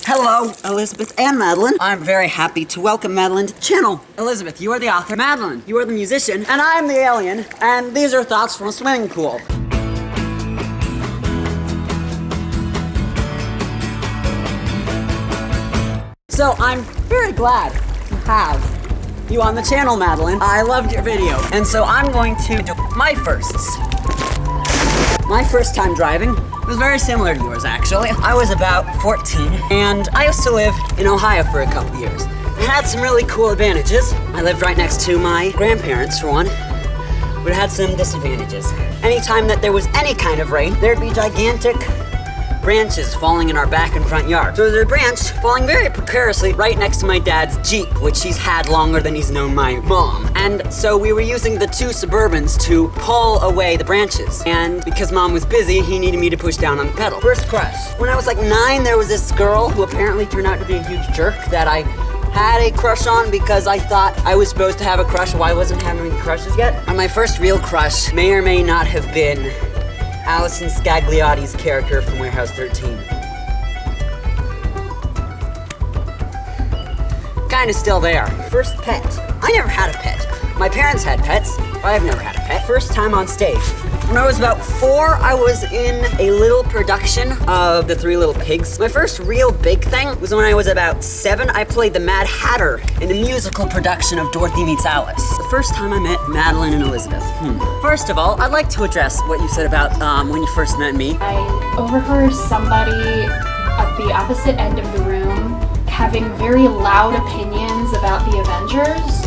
Hello, Elizabeth and Madeline. I'm very happy to welcome Madeline to the channel. Elizabeth, you are the author. Madeline, you are the musician. And I'm the alien. And these are thoughts from a swimming pool. So I'm very glad to have you on the channel, Madeline. I loved your video. And so I'm going to do my firsts. My first time driving was very similar to yours, actually. I was about 14, and I used to live in Ohio for a couple years. It had some really cool advantages. I lived right next to my grandparents, for one, but it had some disadvantages. Anytime that there was any kind of rain, there'd be gigantic branches falling in our back and front yard. So there's a branch falling very precariously right next to my dad's Jeep, which he's had longer than he's known my mom. And so we were using the two Suburbans to pull away the branches. And because mom was busy, he needed me to push down on the pedal. First crush. When I was like 9, there was this girl who apparently turned out to be a huge jerk that I had a crush on because I thought I was supposed to have a crush while I wasn't having any crushes yet. And my first real crush may or may not have been Allison Scagliotti's character from Warehouse 13. Kinda still there. First pet. I never had a pet. My parents had pets, but I've never had a pet. First time on stage. When I was about 4, I was in a little production of The Three Little Pigs. My first real big thing was when I was about 7. I played the Mad Hatter in a musical production of Dorothy Meets Alice. The first time I met Madeline and Elizabeth. First of all, I'd like to address what you said about when you first met me. I overheard somebody at the opposite end of the room having very loud opinions about the Avengers.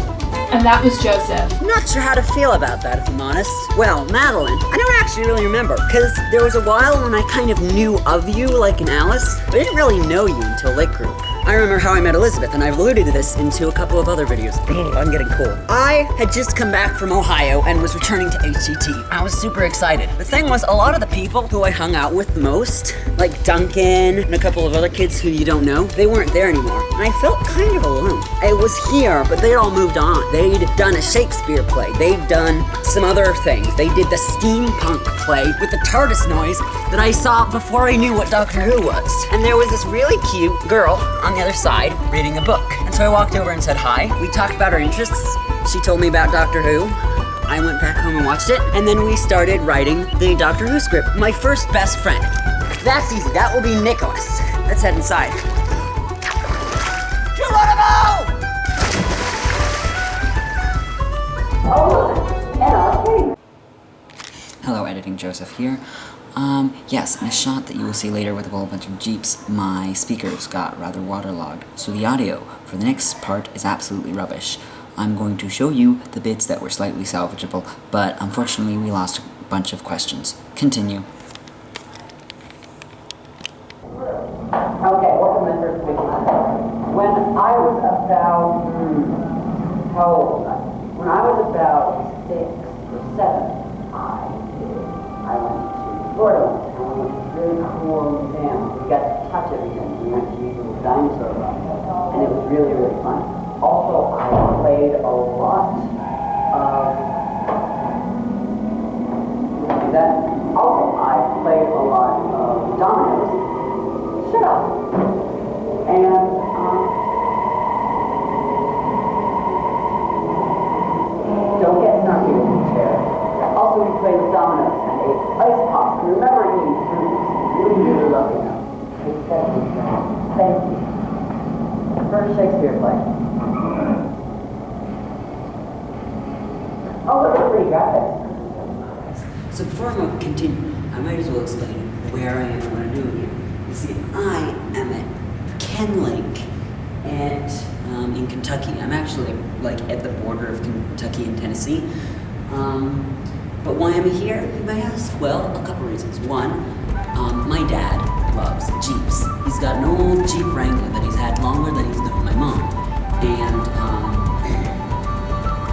And that was Joseph. I'm not sure how to feel about that, if I'm honest. Well, Madeline, I don't actually really remember, because there was a while when I kind of knew of you, like in Alice, but I didn't really know you until Lake Group. I remember how I met Elizabeth, and I've alluded to this into a couple of other videos. I'm getting cool. I had just come back from Ohio and was returning to HCT. I was super excited. The thing was, a lot of the people who I hung out with the most, like Duncan and a couple of other kids who you don't know, they weren't there anymore. And I felt kind of alone. I was here, but they'd all moved on. They'd done a Shakespeare play. They'd done some other things. They did the steampunk play with the TARDIS noise that I saw before I knew what Doctor Who was. And there was this really cute girl on the other side reading a book. And so I walked over and said hi. We talked about our interests. She told me about Doctor Who. I went back home and watched it. And then we started writing the Doctor Who script. My first best friend. That's easy. That will be Nicholas. Let's head inside. Geronimo! Hello, Editing Joseph here. Yes, in a shot that you will see later with a whole bunch of Jeeps, my speakers got rather waterlogged, so the audio for the next part is absolutely rubbish. I'm going to show you the bits that were slightly salvageable, but unfortunately we lost a bunch of questions. Continue. Okay, welcome to my first big one. When I was about, how old was I? When I was about 6 or 7, I went to Florida and we went to a really cool museum. We got to touch everything. We went to these little dinosaur runs, and it was really, really fun. Also, I played a lot of, dominoes. Shut up. And, don't get snarky with the chair. Also, we played with dominoes and ate ice pops. And remember eating fruits. Really lovely them. Thank you. First Shakespeare play. Oh, look at pretty graphics. So before I continue, I might as well explain where I am and what I'm doing here. You see, I am at Ken Lake in Kentucky. I'm actually like at the border of Kentucky and Tennessee. But why am I here, you may ask? Well, a couple reasons. One, my dad loves Jeeps. He's got an old Jeep Wrangler that he's had longer than he's known my mom.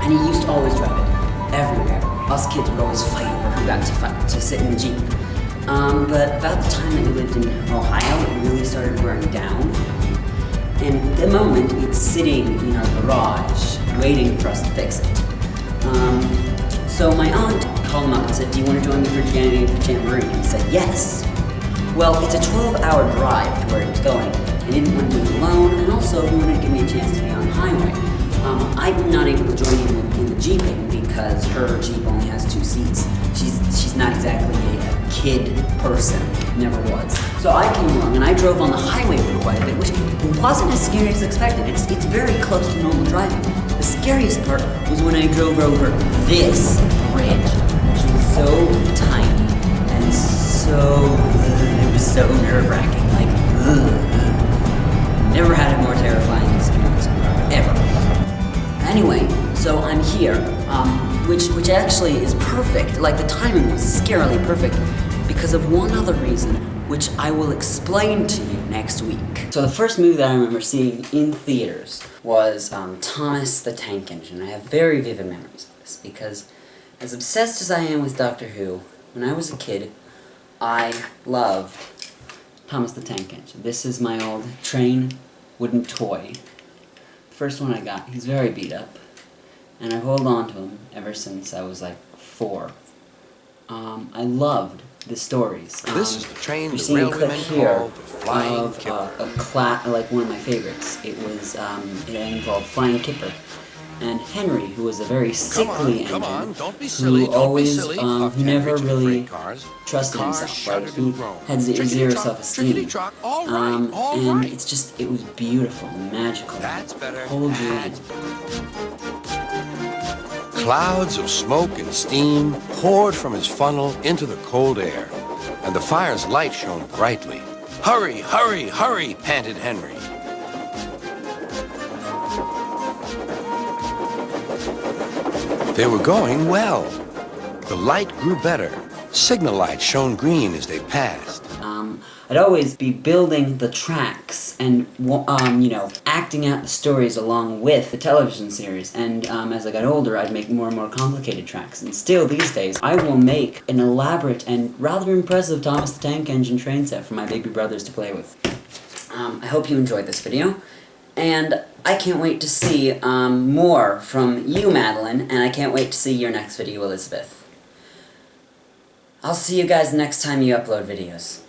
And he used to always drive it everywhere. Us kids would always fight over who got to sit in the Jeep. But about the time that we lived in Ohio, it really started wearing down. And at the moment, it's sitting in our garage, waiting for us to fix it. So my aunt called him up and said, "Do you want to join me for Jamboree?" And he said, "Yes." Well, it's a 12-hour drive to where he was going, I didn't want to do it alone, and also he wanted to give me a chance to be on the highway. I'm not able to join him in the Jeeping because her Jeep only has 2 seats. She's not exactly a kid person, never was. So I came along and I drove on the highway for quite a bit, which wasn't as scary as expected. It's very close to normal driving. The scariest part was when I drove over this bridge, which was so tiny and it was so nerve-wracking. Like, never had a more terrifying experience ever. Anyway, so I'm here, which actually is perfect. Like, the timing was scarily perfect because of one other reason, which I will explain to you next week. So the first movie that I remember seeing in theaters was Thomas the Tank Engine. I have very vivid memories of this because, as obsessed as I am with Doctor Who, when I was a kid, I loved Thomas the Tank Engine. This is my old train wooden toy. First one I got. He's very beat up, and I hold on to him ever since I was like 4. I loved the stories. This is the train you're the seeing a clip railwaymen here called the Flying Kipper. like one of my favorites. It was it involved Flying Kipper and Henry, who was a very sickly Come on, engine, don't be silly, who don't be always silly. who never Temperature really freight cars. trusted Cars himself. Like, shuddered he and groaned. had zero Trickety-trock, self-esteem. trickety-trock. All right, all And right. it's just, it was beautiful and magical. That's better. Hold you in. Clouds of smoke and steam poured from his funnel into the cold air, and the fire's light shone brightly. Hurry, hurry, hurry, panted Henry. They were going well. The light grew better. Signal lights shone green as they passed. I'd always be building the tracks and, you know, acting out the stories along with the television series. And as I got older, I'd make more and more complicated tracks. And still, these days, I will make an elaborate and rather impressive Thomas the Tank Engine train set for my baby brothers to play with. I hope you enjoyed this video. And I can't wait to see more from you, Madeline, and I can't wait to see your next video, Elizabeth. I'll see you guys next time you upload videos.